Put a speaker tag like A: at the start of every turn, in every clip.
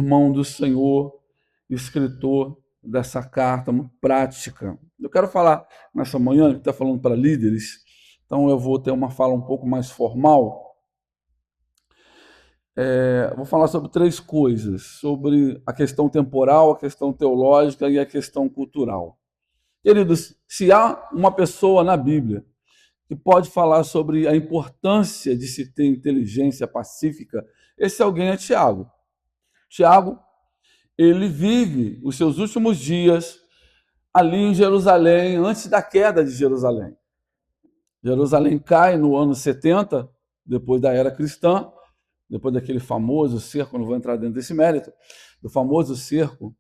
A: irmão do Senhor, escritor dessa carta, uma prática. Eu quero falar nessa manhã, que está falando para líderes, então eu vou ter uma fala um pouco mais formal. Vou falar sobre 3 coisas, sobre a questão temporal, a questão teológica e a questão cultural. Queridos, se há uma pessoa na Bíblia que pode falar sobre a importância de se ter inteligência pacífica, esse alguém é Tiago. Tiago, ele vive os seus últimos dias ali em Jerusalém, antes da queda de Jerusalém. Jerusalém cai no ano 70, depois da era cristã, depois daquele famoso cerco, não vou entrar dentro desse mérito, do famoso cerco,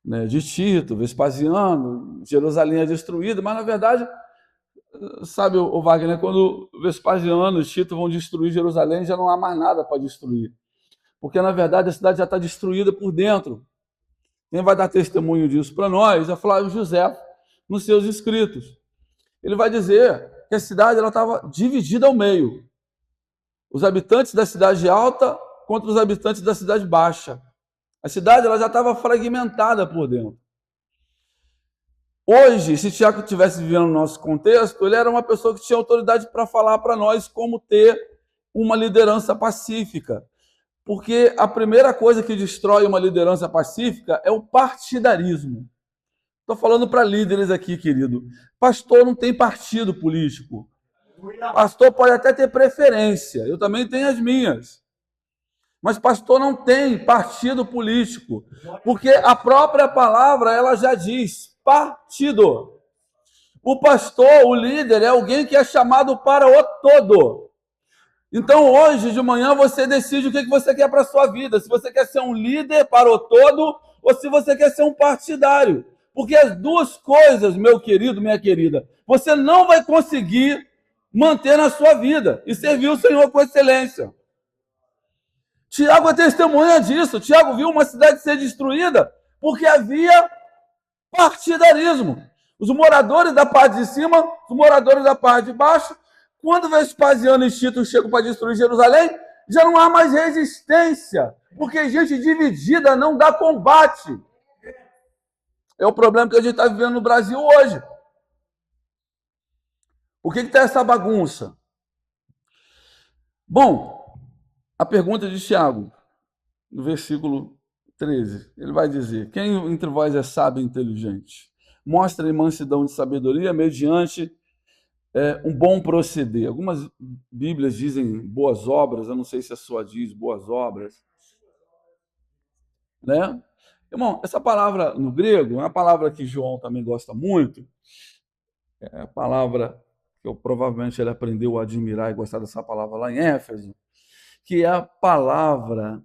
A: né, de Tito, Vespasiano, Jerusalém é destruída, mas na verdade, sabe, o Wagner, quando Vespasiano e Tito vão destruir Jerusalém, já não há mais nada para destruir, porque na verdade a cidade já está destruída por dentro. Quem vai dar testemunho disso para nós é Flávio José, nos seus escritos. Ele vai dizer que a cidade estava dividida ao meio. Os habitantes da cidade alta contra os habitantes da cidade baixa. A cidade ela já estava fragmentada por dentro. Hoje, se Tiago estivesse vivendo no nosso contexto, ele era uma pessoa que tinha autoridade para falar para nós como ter uma liderança pacífica. Porque a primeira coisa que destrói uma liderança pacífica é o partidarismo. Estou falando para líderes aqui, querido. Pastor não tem partido político. Pastor pode até ter preferência. Eu também tenho as minhas. Mas pastor não tem partido político. Porque a própria palavra, ela já diz partido. O pastor, o líder, é alguém que é chamado para o todo. Então, hoje de manhã, você decide o que você quer para a sua vida. Se você quer ser um líder para o todo ou se você quer ser um partidário. Porque as duas coisas, meu querido, minha querida, você não vai conseguir manter na sua vida e servir o Senhor com excelência. Tiago é testemunha disso. Tiago viu uma cidade ser destruída porque havia partidarismo. Os moradores da parte de cima, os moradores da parte de baixo. Quando Vespasiano e Tito chegam para destruir Jerusalém, já não há mais resistência, porque gente dividida não dá combate. É o problema que a gente está vivendo no Brasil hoje. Por que está essa bagunça? Bom, a pergunta de Tiago, no versículo 13, ele vai dizer: quem entre vós é sábio e inteligente? Mostre mansidão de sabedoria mediante um bom proceder. Algumas Bíblias dizem boas obras, eu não sei se a sua diz boas obras. Né? Irmão, essa palavra no grego é uma palavra que João também gosta muito, é a palavra que provavelmente ele aprendeu a admirar e gostar dessa palavra lá em Éfeso, que é a palavra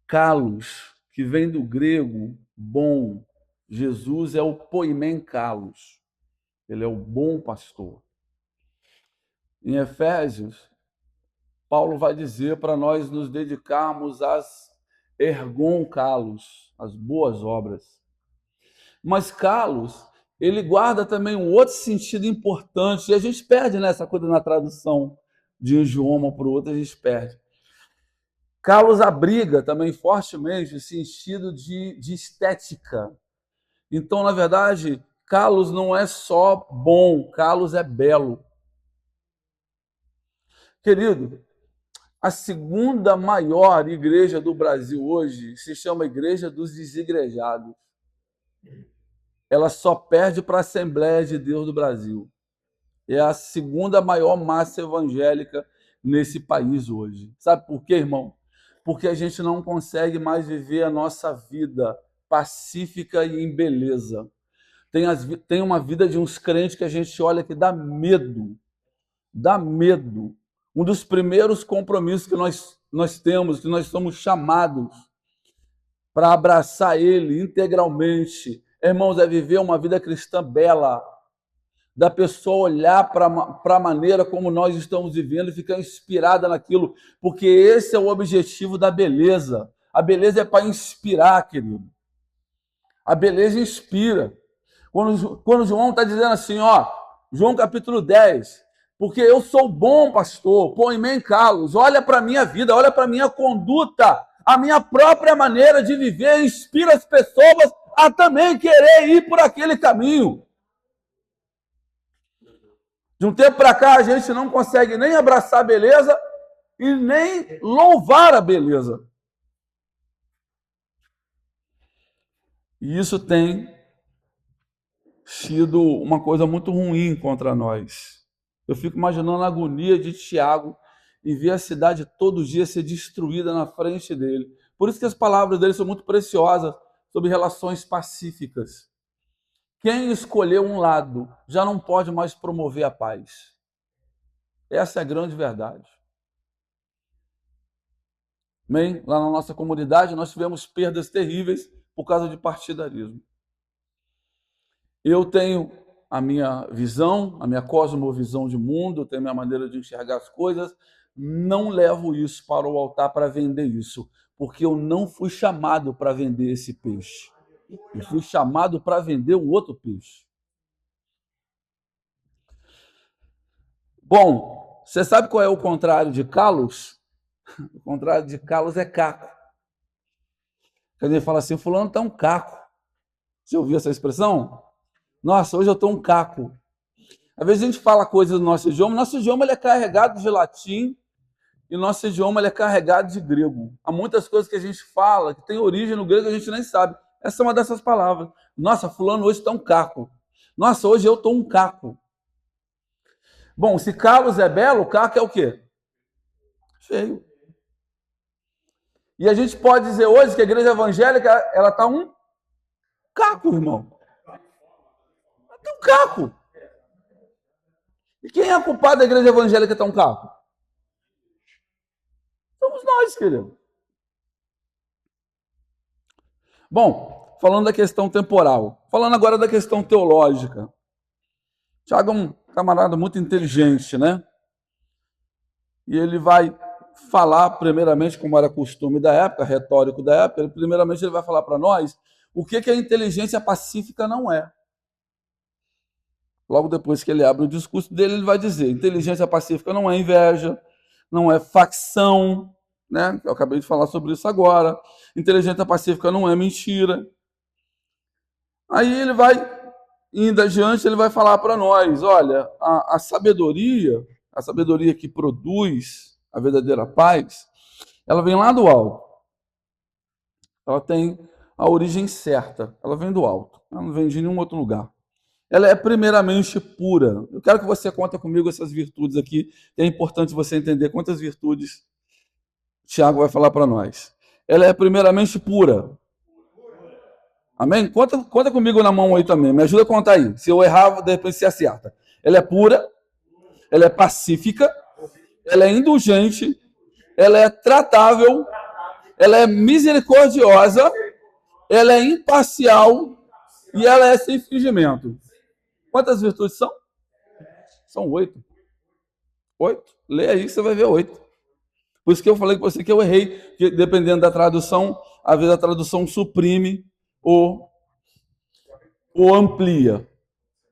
A: kalos, que vem do grego bom. Jesus é o poimen kalos, ele é o bom pastor. Em Efésios, Paulo vai dizer para nós nos dedicarmos às ergon kalos, às boas obras. Mas kalos, ele guarda também um outro sentido importante, e a gente perde nessa coisa na tradução de um idioma para o outro, a gente perde. Kalos abriga também fortemente o sentido de estética. Então, na verdade, kalos não é só bom, kalos é belo. Querido, a segunda maior igreja do Brasil hoje se chama Igreja dos Desigrejados. Ela só perde para a Assembleia de Deus do Brasil. É a segunda maior massa evangélica nesse país hoje. Sabe por quê, irmão? Porque a gente não consegue mais viver a nossa vida pacífica e em beleza. Tem uma vida de uns crentes que a gente olha que dá medo. Dá medo. Um dos primeiros compromissos que nós temos, que nós somos chamados para abraçar ele integralmente, irmãos, é viver uma vida cristã bela, da pessoa olhar para a maneira como nós estamos vivendo e ficar inspirada naquilo, porque esse é o objetivo da beleza. A beleza é para inspirar, querido. A beleza inspira. Quando João está dizendo assim, João capítulo 10, porque eu sou bom pastor, põe-me em calos, olha para a minha vida, olha para a minha conduta, A minha própria maneira de viver inspira as pessoas a também querer ir por aquele caminho. De um tempo para cá, a gente não consegue nem abraçar a beleza e nem louvar a beleza. E isso tem sido uma coisa muito ruim contra nós. Eu fico imaginando a agonia de Tiago e ver a cidade todo dia ser destruída na frente dele. Por isso que as palavras dele são muito preciosas sobre relações pacíficas. Quem escolher um lado já não pode mais promover a paz. Essa é a grande verdade. Bem, lá na nossa comunidade nós tivemos perdas terríveis por causa de partidarismo. Eu tenho a minha visão, a minha cosmovisão de mundo, eu tenho a minha maneira de enxergar as coisas, não levo isso para o altar para vender isso, porque eu não fui chamado para vender esse peixe. Eu fui chamado para vender um outro peixe. Bom, você sabe qual é o contrário de calos? O contrário de calos é caco. Quando ele fala assim, fulano está um caco. Você ouviu essa expressão? Nossa, hoje eu estou um caco. Às vezes a gente fala coisas do nosso idioma ele é carregado de latim e nosso idioma ele é carregado de grego. Há muitas coisas que a gente fala que tem origem no grego que a gente nem sabe. Essa é uma dessas palavras. Nossa, fulano hoje está um caco. Nossa, hoje eu estou um caco. Bom, se Carlos é belo, caco é o quê? Feio. E a gente pode dizer hoje que a igreja evangélica ela está um caco, irmão. Ela está um caco. E quem é culpado da igreja evangélica estar um caco? Somos nós, querido. Bom, falando da questão temporal, falando agora da questão teológica. Tiago é um camarada muito inteligente, né? E ele vai falar, primeiramente, como era costume da época, retórico da época, primeiramente ele vai falar para nós o que a inteligência pacífica não é. Logo depois que ele abre o discurso dele, ele vai dizer: inteligência pacífica não é inveja, não é facção, né? Eu acabei de falar sobre isso agora. Inteligência pacífica não é mentira. Aí ele vai, indo adiante, ele vai falar para nós: olha, a sabedoria que produz a verdadeira paz, ela vem lá do alto. Ela tem a origem certa, ela vem do alto, ela não vem de nenhum outro lugar. Ela é primeiramente pura. Eu quero que você conte comigo essas virtudes aqui. É importante você entender quantas virtudes Tiago vai falar para nós. Ela é primeiramente pura. Amém? Conta comigo na mão aí também. Me ajuda a contar aí. Se eu errar, de repente você acerta. Ela é pura, ela é pacífica, ela é indulgente, ela é tratável, ela é misericordiosa, ela é imparcial e ela é sem fingimento. Quantas virtudes são? São 8. 8? Lê aí, você vai ver 8. Por isso que eu falei com você que eu errei, que dependendo da tradução, às vezes a tradução suprime ou amplia.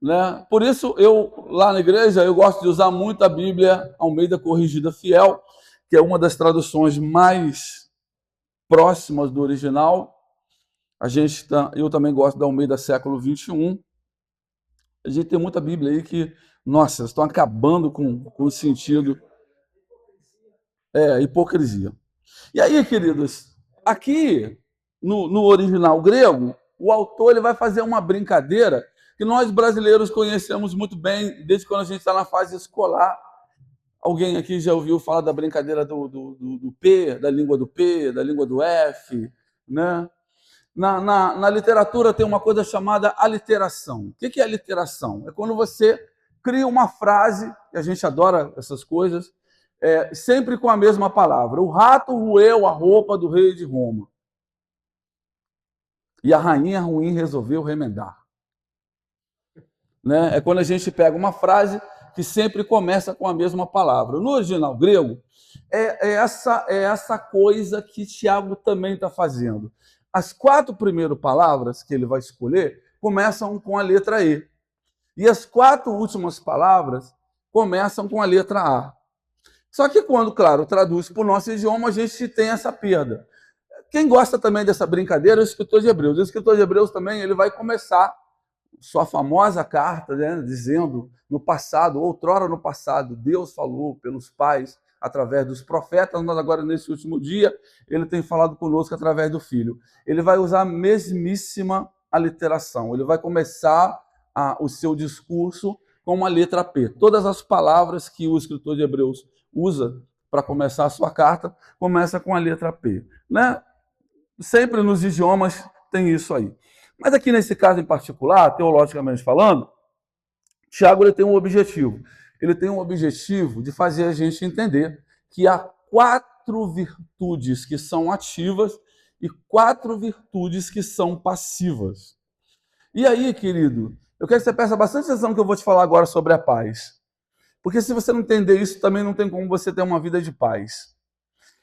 A: Né? Por isso, eu, lá na igreja, eu gosto de usar muito a Bíblia Almeida Corrigida Fiel, que é uma das traduções mais próximas do original. Eu também gosto da Almeida Século XXI. A gente tem muita Bíblia aí que, nossa, estão acabando com o sentido. Hipocrisia. E aí, queridos, aqui no original grego, o autor ele vai fazer uma brincadeira que nós brasileiros conhecemos muito bem desde quando a gente está na fase escolar. Alguém aqui já ouviu falar da brincadeira do P, da língua do P, da língua do F, né? Na literatura tem uma coisa chamada aliteração. O que é aliteração? É quando você cria uma frase, e a gente adora essas coisas, sempre com a mesma palavra. O rato roeu a roupa do rei de Roma. E a rainha ruim resolveu remendar. Né? É quando a gente pega uma frase que sempre começa com a mesma palavra. No original grego, é essa coisa que Tiago também está fazendo. As 4 primeiras palavras que ele vai escolher começam com a letra E. E as 4 últimas palavras começam com a letra A. Só que quando, claro, traduz para o nosso idioma, a gente tem essa perda. Quem gosta também dessa brincadeira é o escritor de Hebreus. O escritor de Hebreus também ele vai começar sua famosa carta, né, dizendo, no passado, outrora no passado, Deus falou pelos pais, através dos profetas, mas agora nesse último dia, ele tem falado conosco através do Filho. Ele vai usar a mesmíssima aliteração. Ele vai começar o seu discurso com uma letra P. Todas as palavras que o escritor de Hebreus usa para começar a sua carta, começa com a letra P. Né? Sempre nos idiomas tem isso aí. Mas aqui nesse caso em particular, teologicamente falando, Tiago ele tem um objetivo. Ele tem um objetivo de fazer a gente entender que há 4 virtudes que são ativas e 4 virtudes que são passivas. E aí, querido, eu quero que você preste bastante atenção que eu vou te falar agora sobre a paz. Porque se você não entender isso, também não tem como você ter uma vida de paz.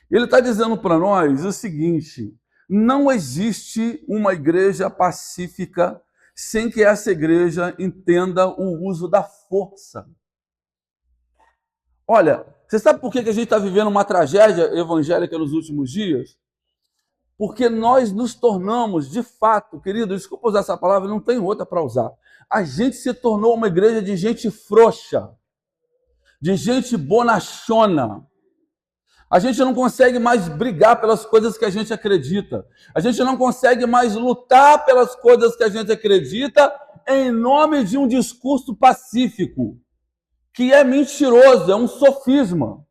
A: Ele está dizendo para nós o seguinte: não existe uma igreja pacífica sem que essa igreja entenda o uso da força. Olha, você sabe por que a gente está vivendo uma tragédia evangélica nos últimos dias? Porque nós nos tornamos, de fato, querido, desculpa usar essa palavra, não tem outra para usar. A gente se tornou uma igreja de gente frouxa, de gente bonachona. A gente não consegue mais brigar pelas coisas que a gente acredita. A gente não consegue mais lutar pelas coisas que a gente acredita em nome de um discurso pacífico, que é mentiroso, é um sofisma.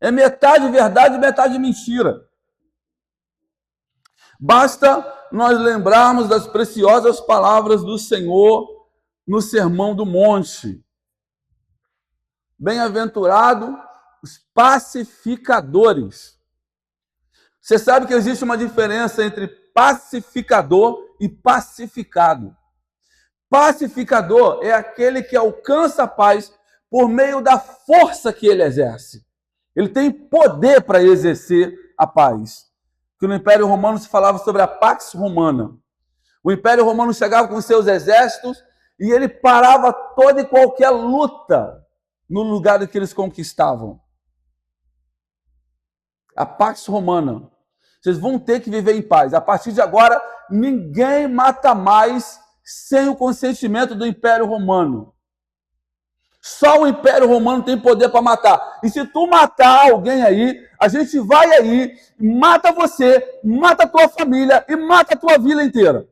A: É metade verdade e metade mentira. Basta nós lembrarmos das preciosas palavras do Senhor no Sermão do Monte. Bem-aventurado os pacificadores. Você sabe que existe uma diferença entre pacificador e pacificado. Pacificador é aquele que alcança a paz por meio da força que ele exerce. Ele tem poder para exercer a paz. Que no Império Romano se falava sobre a Pax Romana. O Império Romano chegava com seus exércitos e ele parava toda e qualquer luta no lugar que eles conquistavam. A Pax Romana. Vocês vão ter que viver em paz. A partir de agora, ninguém mata mais sem o consentimento do Império Romano. Só o Império Romano tem poder para matar. E se tu matar alguém aí, a gente vai aí, mata você, mata a tua família e mata a tua vila inteira.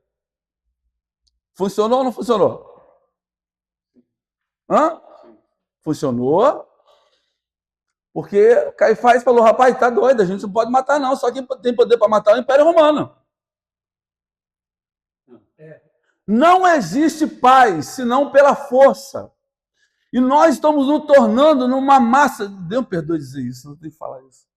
A: Funcionou ou não funcionou? Hã? Funcionou. Porque Caifás falou, rapaz, tá doido, a gente não pode matar não, só quem tem poder para matar é o Império Romano. Não existe paz, senão pela força. E nós estamos nos tornando numa massa... Deus me perdoe dizer isso, não tenho que falar isso.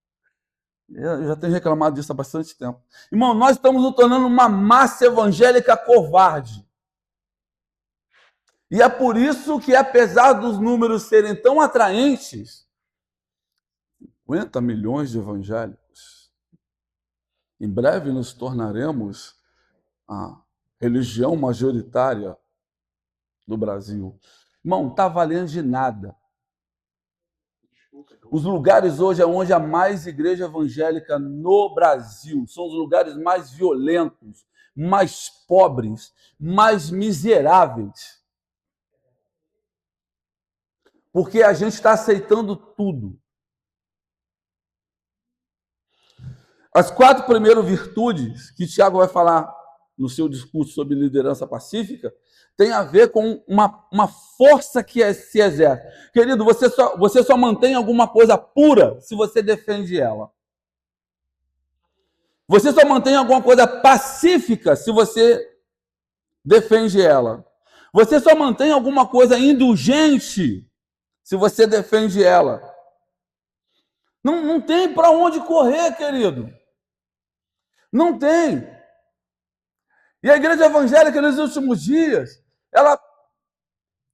A: Eu já tenho reclamado disso há bastante tempo. Irmão, nós estamos nos tornando uma massa evangélica covarde. E é por isso que, apesar dos números serem tão atraentes, 50 milhões de evangélicos, em breve nos tornaremos a religião majoritária do Brasil. Irmão, não está valendo de nada. Os lugares hoje onde há mais igreja evangélica no Brasil são os lugares mais violentos, mais pobres, mais miseráveis. Porque a gente está aceitando tudo. As 4 primeiras virtudes que Tiago vai falar no seu discurso sobre liderança pacífica tem a ver com uma força que se exerce. Querido, você só mantém alguma coisa pura se você defende ela. Você só mantém alguma coisa pacífica se você defende ela. Você só mantém alguma coisa indulgente se você defende ela. Não tem para onde correr, querido. Não tem. E a igreja evangélica nos últimos dias,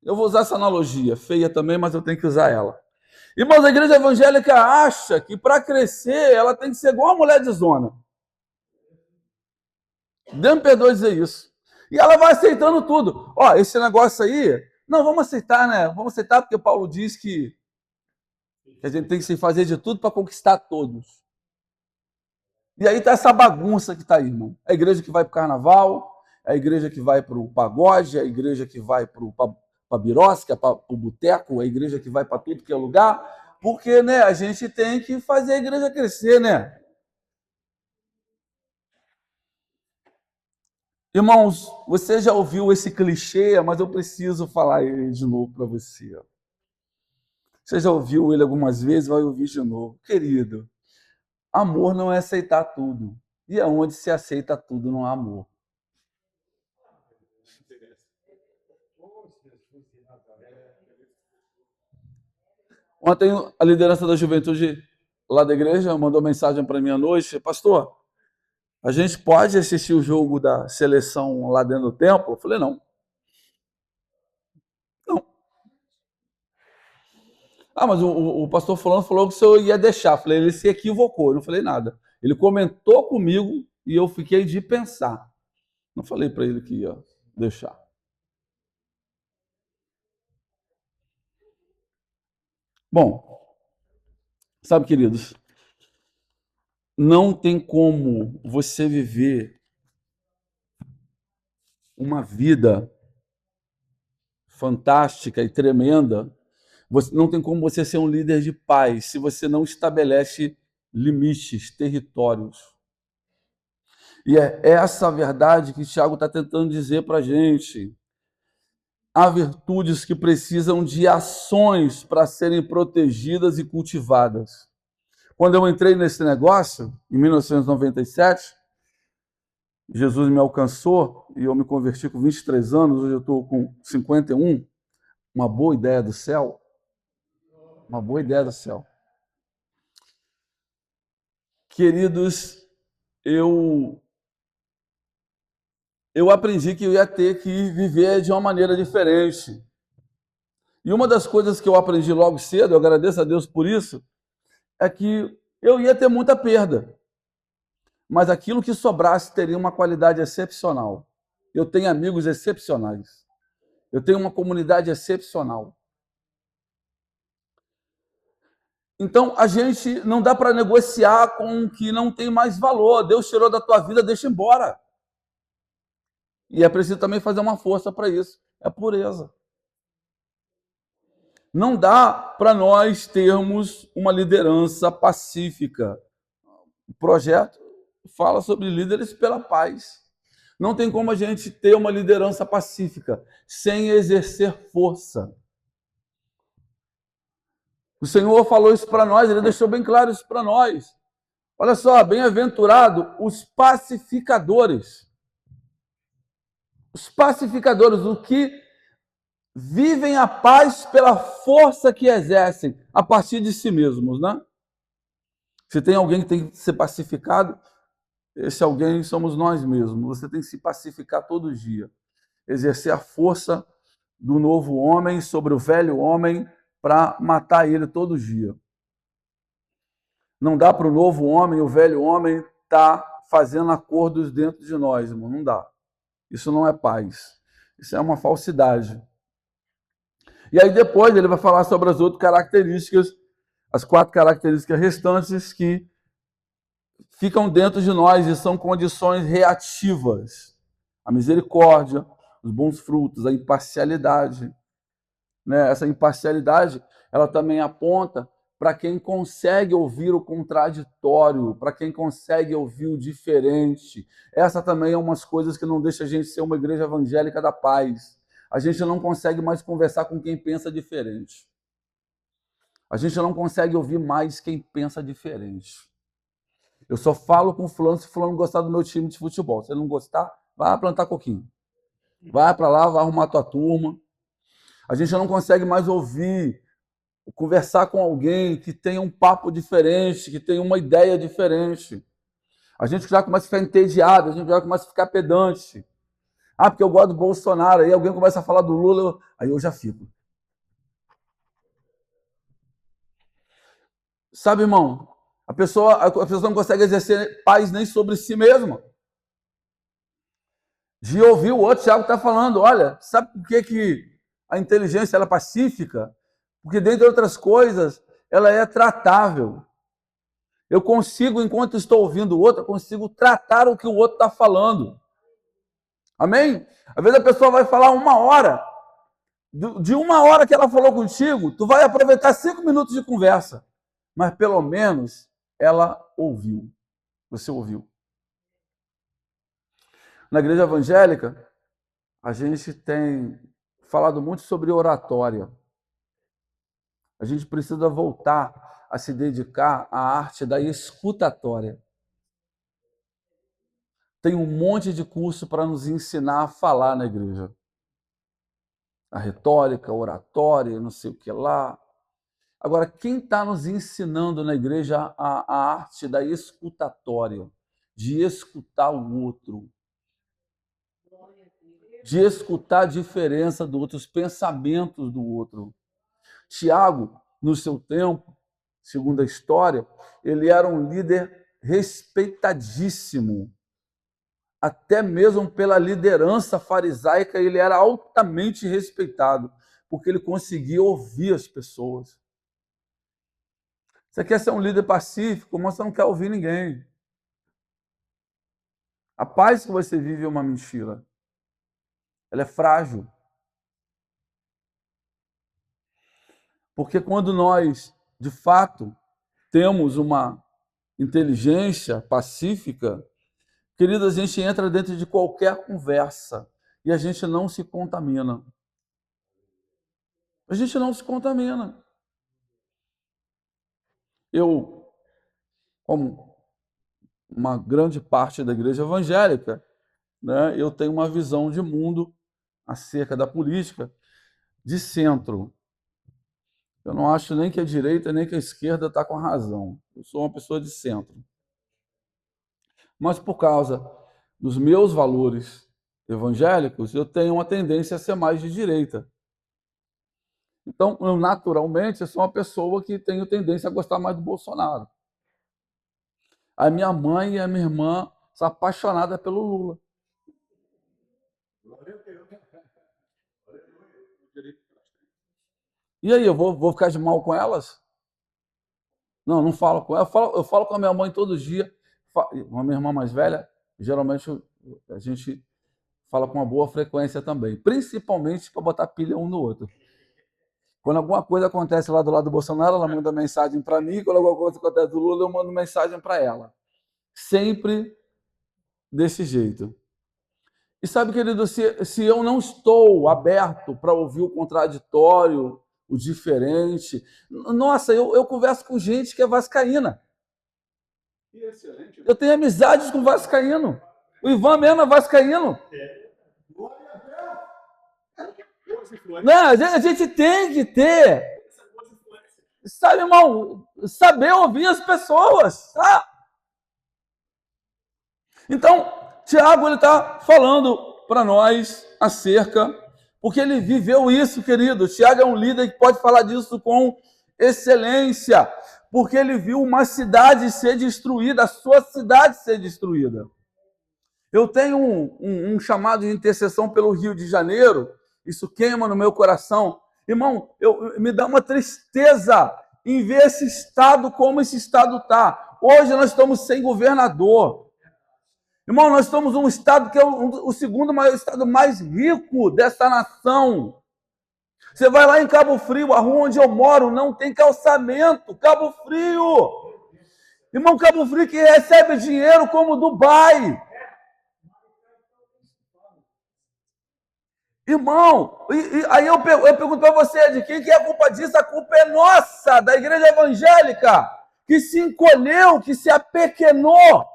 A: eu vou usar essa analogia, feia também, mas eu tenho que usar ela. Irmãos, a igreja evangélica acha que para crescer ela tem que ser igual a mulher de zona. Deus me perdoe dizer isso. E ela vai aceitando tudo. Ó, esse negócio aí, não, vamos aceitar, né? Vamos aceitar porque Paulo diz que a gente tem que se fazer de tudo para conquistar todos. E aí tá essa bagunça que tá aí, irmão. É a igreja que vai pro carnaval, é a igreja que vai pro pagode, é a igreja que vai pra birosca, pro boteco, é a igreja que vai para tudo que é lugar, porque, né, a gente tem que fazer a igreja crescer, né? Irmãos, você já ouviu esse clichê, mas eu preciso falar ele de novo para você. Você já ouviu ele algumas vezes, vai ouvir de novo. Querido, amor não é aceitar tudo. E aonde se aceita tudo não há amor. Ontem a liderança da juventude lá da igreja mandou mensagem para mim à noite: pastor, a gente pode assistir o jogo da seleção lá dentro do templo? Eu falei, não. Não. Ah, mas o pastor fulano falou que o senhor ia deixar. Eu falei, ele se equivocou. Eu não falei nada. Ele comentou comigo e eu fiquei de pensar. Não falei para ele que ia deixar. Bom, sabe, queridos, não tem como você viver uma vida fantástica e tremenda. Não tem como você ser um líder de paz se você não estabelece limites, territórios. E é essa a verdade que Tiago está tentando dizer para a gente. Há virtudes que precisam de ações para serem protegidas e cultivadas. Quando eu entrei nesse negócio, em 1997, Jesus me alcançou e eu me converti com 23 anos, hoje eu estou com 51. Uma boa ideia do céu. Uma boa ideia do céu. Queridos, eu aprendi que eu ia ter que viver de uma maneira diferente. E uma das coisas que eu aprendi logo cedo, eu agradeço a Deus por isso, é que eu ia ter muita perda. Mas aquilo que sobrasse teria uma qualidade excepcional. Eu tenho amigos excepcionais. Eu tenho uma comunidade excepcional. Então, a gente não dá para negociar com o que não tem mais valor. Deus tirou da tua vida, deixa embora. E é preciso também fazer uma força para isso. É pureza. Não dá para nós termos uma liderança pacífica. O projeto fala sobre líderes pela paz. Não tem como a gente ter uma liderança pacífica sem exercer força. O Senhor falou isso para nós, ele deixou bem claro isso para nós. Olha só, bem-aventurado os pacificadores. Os pacificadores, o que vivem a paz pela força que exercem a partir de si mesmos, né? Se tem alguém que tem que ser pacificado, esse alguém somos nós mesmos. Você tem que se pacificar todo dia. Exercer a força do novo homem sobre o velho homem para matar ele todo dia. Não dá para o novo homem, o velho homem, estar fazendo acordos dentro de nós, irmão. Não dá. Isso não é paz. Isso é uma falsidade. E aí depois ele vai falar sobre as outras características, as 4 características restantes que ficam dentro de nós e são condições reativas. A misericórdia, os bons frutos, a imparcialidade. Né? Essa imparcialidade, ela também aponta para quem consegue ouvir o contraditório, para quem consegue ouvir o diferente. Essa também é umas coisas que não deixa a gente ser uma igreja evangélica da paz. A gente não consegue mais conversar com quem pensa diferente. A gente não consegue ouvir mais quem pensa diferente. Eu só falo com fulano se fulano gostar do meu time de futebol. Se ele não gostar, vai plantar coquinho. Vai para lá, vai arrumar tua turma. A gente não consegue mais ouvir, conversar com alguém que tenha um papo diferente, que tenha uma ideia diferente. A gente já começa a ficar entediado, a gente já começa a ficar pedante. Ah, porque eu gosto do Bolsonaro. Aí alguém começa a falar do Lula, aí eu já fico. Sabe, irmão? A pessoa não consegue exercer paz nem sobre si mesma. De ouvir o outro, Tiago está falando, olha, sabe por que a inteligência ela é pacífica? Porque, dentre outras coisas, ela é tratável. Eu consigo, enquanto estou ouvindo o outro, eu consigo tratar o que o outro está falando. Amém? Às vezes a pessoa vai falar 1 hora. De 1 hora que ela falou contigo, tu vai aproveitar 5 minutos de conversa. Mas pelo menos ela ouviu. Você ouviu. Na igreja evangélica, a gente tem falado muito sobre oratória. A gente precisa voltar a se dedicar à arte da escutatória. Tem um monte de curso para nos ensinar a falar na igreja. A retórica, a oratória, não sei o que lá. Agora, quem está nos ensinando na igreja a arte da escutatória, de escutar o outro, de escutar a diferença do outro, os pensamentos do outro. Tiago, no seu tempo, segundo a história, ele era um líder respeitadíssimo. Até mesmo pela liderança farisaica, ele era altamente respeitado, porque ele conseguia ouvir as pessoas. Você quer ser um líder pacífico, mas você não quer ouvir ninguém. A paz que você vive é uma mentira. Ela é frágil. Porque quando nós, de fato, temos uma inteligência pacífica, querido, a gente entra dentro de qualquer conversa e a gente não se contamina. A gente não se contamina. Eu, como uma grande parte da igreja evangélica, né, eu tenho uma visão de mundo acerca da política de centro. Eu não acho nem que a direita nem que a esquerda está com razão. Eu sou uma pessoa de centro. Mas por causa dos meus valores evangélicos, eu tenho uma tendência a ser mais de direita. Então, eu naturalmente sou uma pessoa que tenho tendência a gostar mais do Bolsonaro. A minha mãe e a minha irmã são apaixonadas pelo Lula. E aí, eu vou ficar de mal com elas? Não, não falo com elas. Eu falo com a minha mãe todos os dias. Com a minha irmã mais velha, geralmente a gente fala com uma boa frequência também. Principalmente para botar pilha um no outro. Quando alguma coisa acontece lá do lado do Bolsonaro, ela manda mensagem para mim. Quando alguma coisa acontece do Lula, eu mando mensagem para ela. Sempre desse jeito. E sabe, querido, se eu não estou aberto para ouvir o contraditório, o diferente, nossa, eu converso com gente que é vascaína. Eu tenho amizades com vascaíno. O Ivan mesmo é vascaíno. Não, a gente tem que ter, sabe, irmão, saber ouvir as pessoas. Tá? Então, Tiago está falando para nós acerca, porque ele viveu isso, querido. Tiago é um líder que pode falar disso com excelência, porque ele viu uma cidade ser destruída, a sua cidade ser destruída. Eu tenho um chamado de intercessão pelo Rio de Janeiro, isso queima no meu coração. Irmão, me dá uma tristeza em ver esse estado como esse estado está. Hoje nós estamos sem governador. Irmão, nós estamos um estado que é o segundo maior estado mais rico dessa nação. Você vai lá em Cabo Frio, a rua onde eu moro, não tem calçamento. Cabo Frio. Irmão, Cabo Frio que recebe dinheiro como Dubai. Irmão, aí eu pergunto para você, de quem que é a culpa disso? A culpa é nossa, da igreja evangélica, que se encolheu, que se apequenou,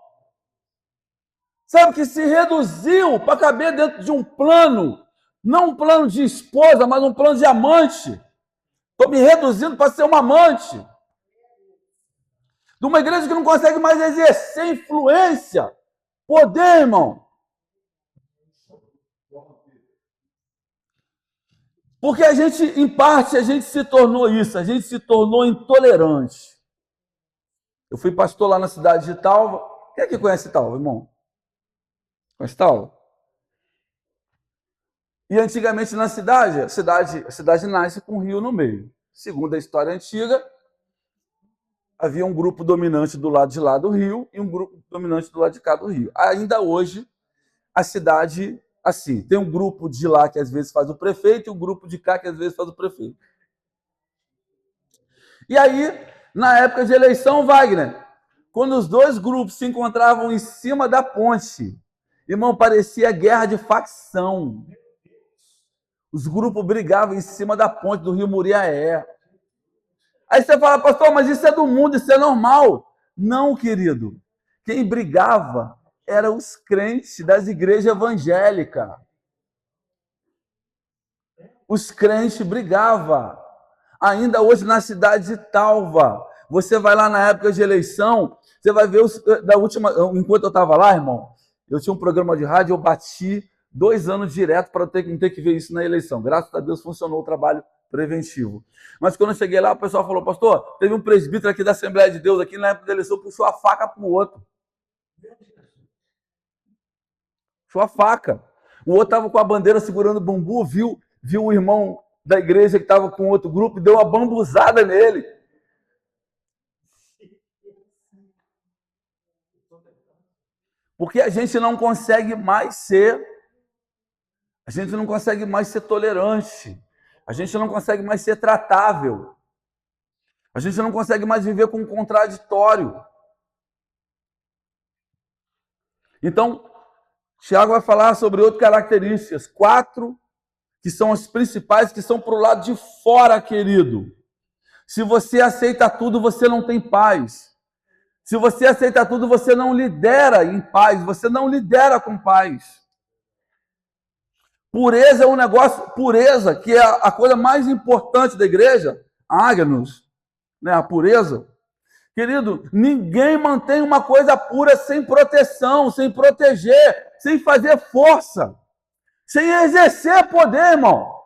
A: sabe, que se reduziu para caber dentro de um plano, não um plano de esposa, mas um plano de amante. Estou me reduzindo para ser uma amante. De uma igreja que não consegue mais exercer influência, poder, irmão. Porque a gente, em parte, a gente se tornou isso, a gente se tornou intolerante. Eu fui pastor lá na cidade de Talva. Quem é que conhece Talva, irmão? Conhece Talva? E antigamente na cidade, a cidade nasce com um rio no meio. Segundo a história antiga, havia um grupo dominante do lado de lá do rio e um grupo dominante do lado de cá do rio. Ainda hoje, a cidade, assim, tem um grupo de lá que às vezes faz o prefeito e um grupo de cá que às vezes faz o prefeito. E aí, na época de eleição, Wagner, quando os dois grupos se encontravam em cima da ponte, irmão, parecia guerra de facção. Os grupos brigavam em cima da ponte do rio Muriaé. Aí você fala, pastor, mas isso é do mundo, isso é normal. Não, querido. Quem brigava eram os crentes das igrejas evangélicas. Os crentes brigavam. Ainda hoje na cidade de Talva, você vai lá na época de eleição, você vai ver da última. Enquanto eu estava lá, irmão, eu tinha um programa de rádio, eu bati 2 anos direto para não ter que ver isso na eleição. Graças a Deus funcionou o trabalho preventivo. Mas quando eu cheguei lá, o pessoal falou, pastor, teve um presbítero aqui da Assembleia de Deus, aqui na época da eleição, puxou a faca para o outro. Puxou a faca. O outro estava com a bandeira segurando o bambu, viu o irmão da igreja que estava com outro grupo e deu uma bambuzada nele. Porque a gente não consegue mais ser tolerante. A gente não consegue mais ser tratável. A gente não consegue mais viver com um contraditório. Então, Tiago vai falar sobre outras características, 4 que são as principais, que são para o lado de fora, querido. Se você aceita tudo, você não tem paz. Se você aceita tudo, você não lidera em paz, você não lidera com paz. Pureza é um negócio, pureza, que é a coisa mais importante da igreja, áganos, né, a pureza. Querido, ninguém mantém uma coisa pura sem proteção, sem proteger, sem fazer força, sem exercer poder, irmão.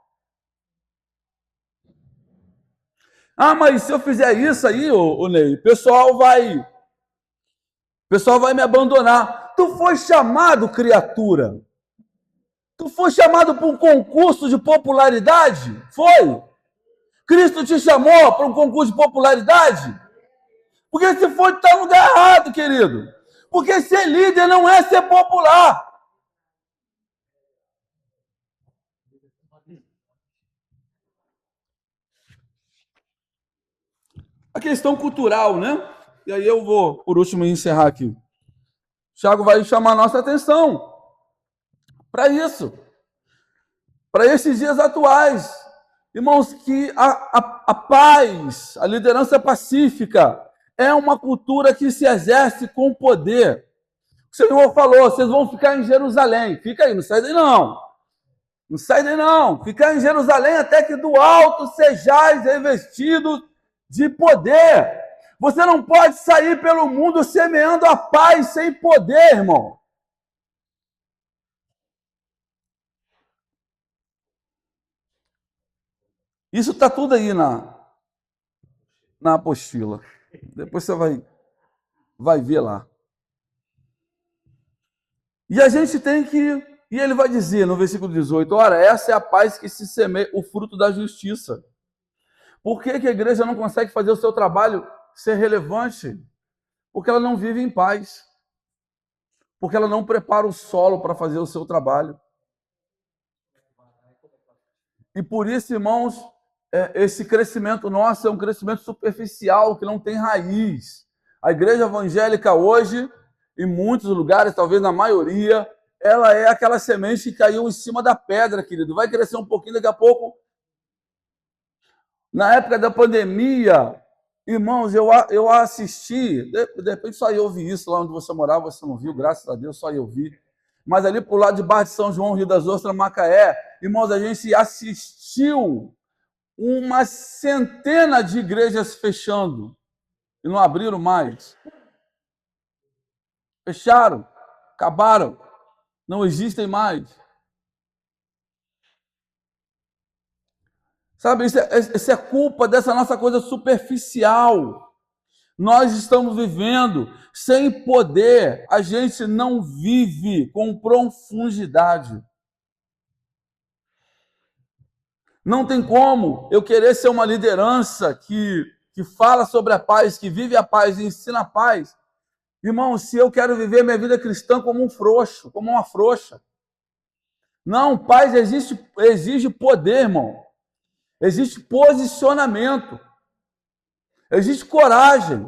A: Ah, mas se eu fizer isso aí, ô Ney, o pessoal vai me abandonar. Tu foi chamado, criatura. Tu foi chamado para um concurso de popularidade? Foi? Cristo te chamou para um concurso de popularidade? Porque se for, está no lugar errado, querido. Porque ser líder não é ser popular. A questão cultural, né? E aí eu vou, por último, encerrar aqui. O Thiago vai chamar a nossa atenção para isso. Para esses dias atuais. Irmãos, que a paz, a liderança pacífica, é uma cultura que se exerce com poder. O Senhor falou, vocês vão ficar em Jerusalém. Fica aí, não sai daí não. Não sai daí não. Ficar em Jerusalém até que do alto sejais revestidos de poder. Você não pode sair pelo mundo semeando a paz sem poder, irmão. Isso está tudo aí na apostila. Depois você vai ver lá. E a gente tem que... E ele vai dizer no versículo 18, ora, essa é a paz que se semeia o fruto da justiça. Por que a igreja não consegue fazer o seu trabalho ser relevante? Porque ela não vive em paz. Porque ela não prepara o solo para fazer o seu trabalho. E por isso, irmãos, esse crescimento nosso é um crescimento superficial, que não tem raiz. A igreja evangélica hoje, em muitos lugares, talvez na maioria, ela é aquela semente que caiu em cima da pedra, querido. Vai crescer um pouquinho, daqui a pouco. Na época da pandemia, irmãos, eu assisti, de repente só eu vi isso lá onde você morava, você não viu, graças a Deus, só eu vi. Mas ali pro lado de Barra de São João, Rio das Ostras, Macaé, irmãos, a gente assistiu uma centena de igrejas fechando e não abriram mais. Fecharam, acabaram, não existem mais. Sabe, isso é culpa dessa nossa coisa superficial. Nós estamos vivendo sem poder, a gente não vive com profundidade. Não tem como eu querer ser uma liderança que que fala sobre a paz, que vive a paz e ensina a paz, irmão, se eu quero viver minha vida cristã como um frouxo, como uma frouxa. Não, paz exige poder, irmão. Existe posicionamento. Existe coragem.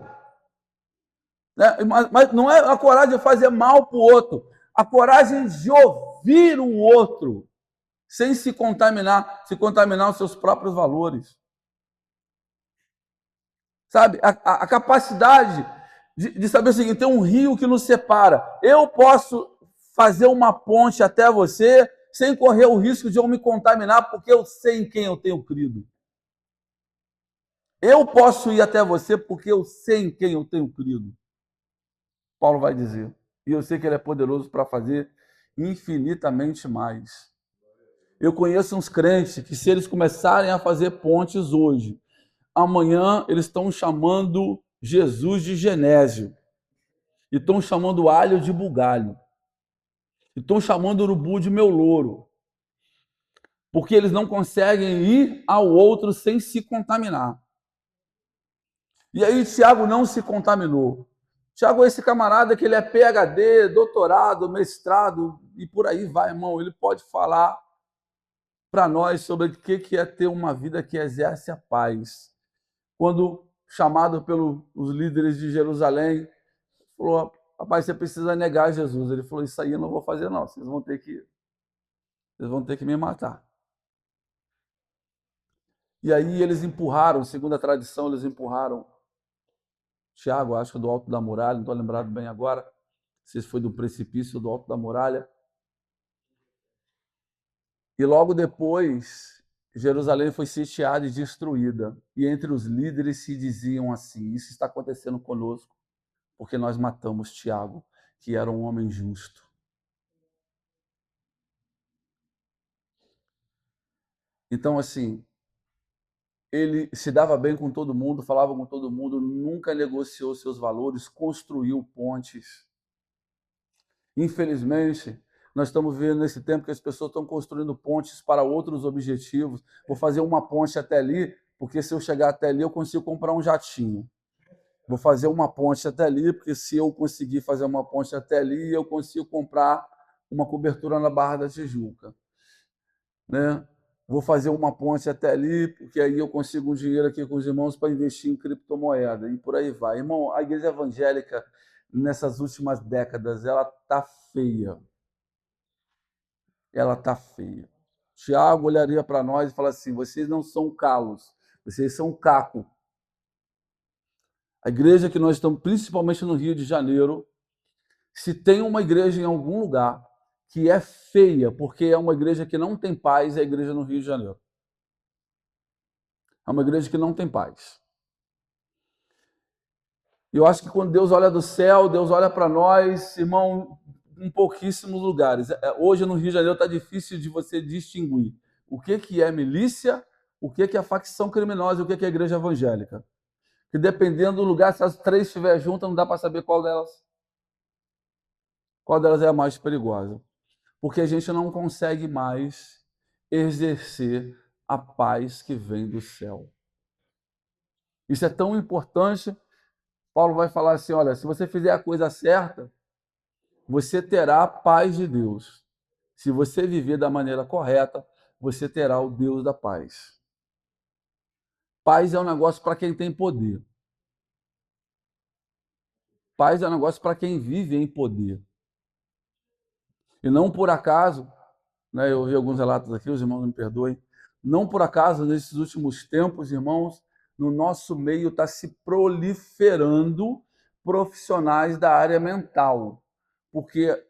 A: Né? Mas não é a coragem de fazer mal para o outro. A coragem de ouvir o outro sem se contaminar os seus próprios valores. Sabe? A capacidade de saber o seguinte, tem um rio que nos separa. Eu posso fazer uma ponte até você sem correr o risco de eu me contaminar, porque eu sei em quem eu tenho crido. Eu posso ir até você porque eu sei em quem eu tenho crido. Paulo vai dizer. E eu sei que ele é poderoso para fazer infinitamente mais. Eu conheço uns crentes que, se eles começarem a fazer pontes hoje, amanhã eles estão chamando Jesus de Genésio. E estão chamando alho de bugalho. E estão chamando urubu de meu louro. Porque eles não conseguem ir ao outro sem se contaminar. E aí Tiago não se contaminou. Tiago é esse camarada que ele é PhD, doutorado, mestrado e por aí vai, irmão. Ele pode falar para nós sobre o que é ter uma vida que exerce a paz. Quando chamado pelos líderes de Jerusalém, falou, rapaz, você precisa negar Jesus. Ele falou, isso aí eu não vou fazer não, vocês vão ter que me matar. E aí eles empurraram, segundo a tradição, eles empurraram Tiago, acho que do alto da muralha, não estou lembrado bem agora, não sei se foi do precipício ou do alto da muralha. E logo depois, Jerusalém foi sitiada e destruída. E entre os líderes se diziam assim, isso está acontecendo conosco, porque nós matamos Tiago, que era um homem justo. Então, assim, ele se dava bem com todo mundo, falava com todo mundo, nunca negociou seus valores, construiu pontes. Infelizmente, nós estamos vivendo nesse tempo que as pessoas estão construindo pontes para outros objetivos. Vou fazer uma ponte até ali, porque se eu chegar até ali, eu consigo comprar um jatinho. Vou fazer uma ponte até ali, porque se eu conseguir fazer uma ponte até ali, eu consigo comprar uma cobertura na Barra da Tijuca. Né? Vou fazer uma ponte até ali, porque aí eu consigo um dinheiro aqui com os irmãos para investir em criptomoeda. E por aí vai. Irmão, a igreja evangélica, nessas últimas décadas, ela está feia. Ela está feia. Tiago olharia para nós e falaria assim, vocês não são calos, vocês são caco. A igreja que nós estamos, principalmente no Rio de Janeiro, se tem uma igreja em algum lugar que é feia, porque é uma igreja que não tem paz, é a igreja no Rio de Janeiro. É uma igreja que não tem paz. Eu acho que quando Deus olha do céu, Deus olha para nós, irmão, em pouquíssimos lugares. Hoje no Rio de Janeiro está difícil de você distinguir o que é milícia, o que é facção criminosa e o que é igreja evangélica. Que dependendo do lugar, se as três estiverem juntas, não dá para saber qual delas é a mais perigosa. Porque a gente não consegue mais exercer a paz que vem do céu. Isso é tão importante. Paulo vai falar assim, olha, se você fizer a coisa certa, você terá a paz de Deus. Se você viver da maneira correta, você terá o Deus da paz. Paz é um negócio para quem tem poder. Paz é um negócio para quem vive em poder. E não por acaso, né, eu ouvi alguns relatos aqui, os irmãos me perdoem, não por acaso, nesses últimos tempos, irmãos, no nosso meio está se proliferando profissionais da área mental. Porque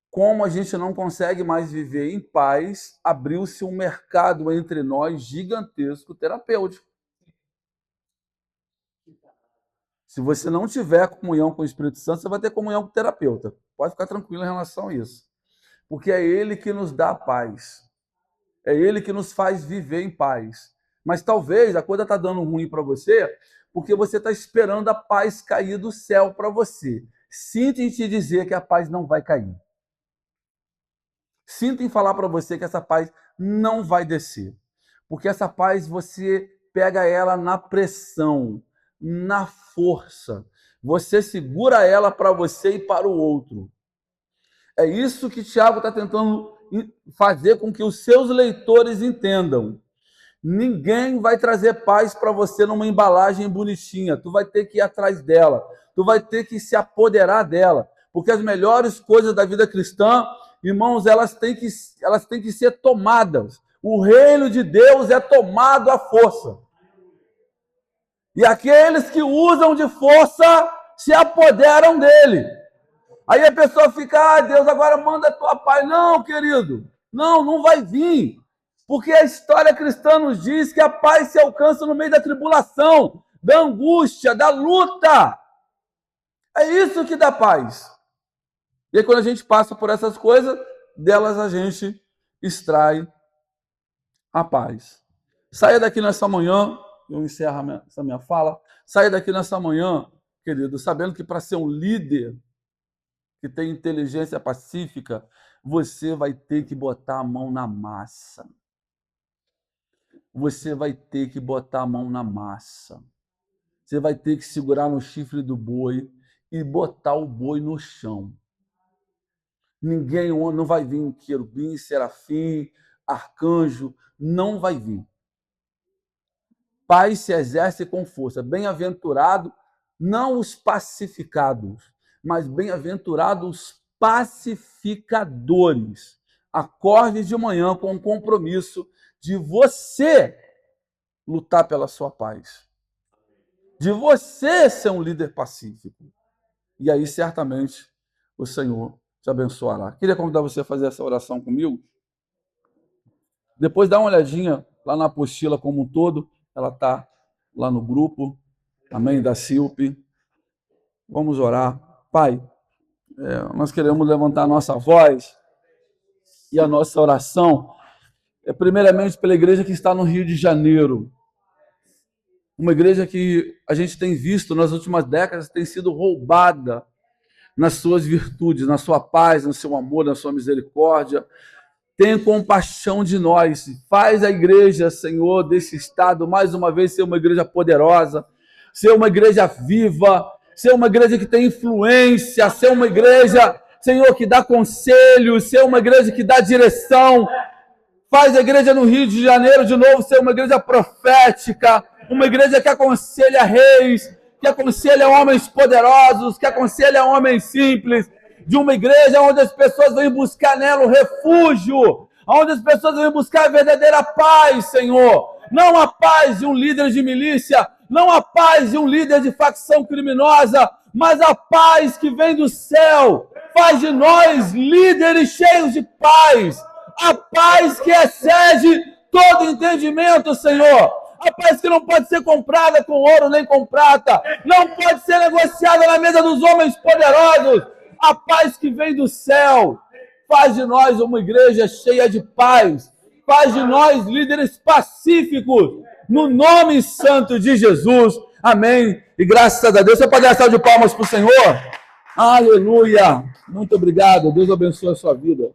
A: como a gente não consegue mais viver em paz, abriu-se um mercado entre nós gigantesco terapêutico. Se você não tiver comunhão com o Espírito Santo, você vai ter comunhão com o terapeuta. Pode ficar tranquilo em relação a isso. Porque é ele que nos dá paz. É ele que nos faz viver em paz. Mas talvez a coisa está dando ruim para você, porque você está esperando a paz cair do céu para você. Sinto em te dizer que a paz não vai cair. Sinto em falar para você que essa paz não vai descer. Porque essa paz você pega ela na pressão, na força. Você segura ela para você e para o outro. É isso que Tiago está tentando fazer com que os seus leitores entendam. Ninguém vai trazer paz para você numa embalagem bonitinha. Tu vai ter que ir atrás dela. Tu vai ter que se apoderar dela. Porque as melhores coisas da vida cristã, irmãos, elas têm que ser tomadas. O reino de Deus é tomado à força. E aqueles que usam de força se apoderam dele. Aí a pessoa fica, Deus, agora manda a tua paz. Não, querido, não vai vir. Porque a história cristã nos diz que a paz se alcança no meio da tribulação, da angústia, da luta. É isso que dá paz. E aí, quando a gente passa por essas coisas, delas a gente extrai a paz. Saia daqui nessa manhã, eu encerro essa minha fala, saia daqui nessa manhã, querido, sabendo que para ser um líder que tem inteligência pacífica, você vai ter que botar a mão na massa. Você vai ter que botar a mão na massa. Você vai ter que segurar no chifre do boi e botar o boi no chão. Ninguém, não vai vir querubim, serafim, arcanjo, não vai vir. Paz se exerce com força. Bem-aventurado, não os pacificados, mas bem-aventurados os pacificadores. Acorde de manhã com o compromisso de você lutar pela sua paz. De você ser um líder pacífico. E aí, certamente, o Senhor te abençoará. Queria convidar você a fazer essa oração comigo. Depois dá uma olhadinha lá na apostila como um todo. Ela está lá no grupo. Amém? Da Silpe. Vamos orar. Pai, nós queremos levantar a nossa voz e a nossa oração, primeiramente pela igreja que está no Rio de Janeiro. Uma igreja que a gente tem visto nas últimas décadas tem sido roubada nas suas virtudes, na sua paz, no seu amor, na sua misericórdia. Tenha compaixão de nós. Faz a igreja, Senhor, desse estado, mais uma vez, ser uma igreja poderosa, ser uma igreja viva, ser uma igreja que tem influência, ser uma igreja, Senhor, que dá conselhos, ser uma igreja que dá direção. Faz a igreja no Rio de Janeiro, de novo, ser uma igreja profética, uma igreja que aconselha reis, que aconselha homens poderosos, que aconselha homens simples, de uma igreja onde as pessoas vêm buscar nela o refúgio, onde as pessoas vêm buscar a verdadeira paz, Senhor. Não a paz de um líder de milícia, não a paz de um líder de facção criminosa, mas a paz que vem do céu. Faz de nós líderes cheios de paz, a paz que excede todo entendimento, Senhor. A paz que não pode ser comprada com ouro nem com prata, não pode ser negociada na mesa dos homens poderosos. A paz que vem do céu. Faz de nós uma igreja cheia de paz. Faz de nós líderes pacíficos. No nome santo de Jesus. Amém. E graças a Deus. Você pode dar uma salva de palmas para o Senhor? Aleluia. Muito obrigado. Deus abençoe a sua vida.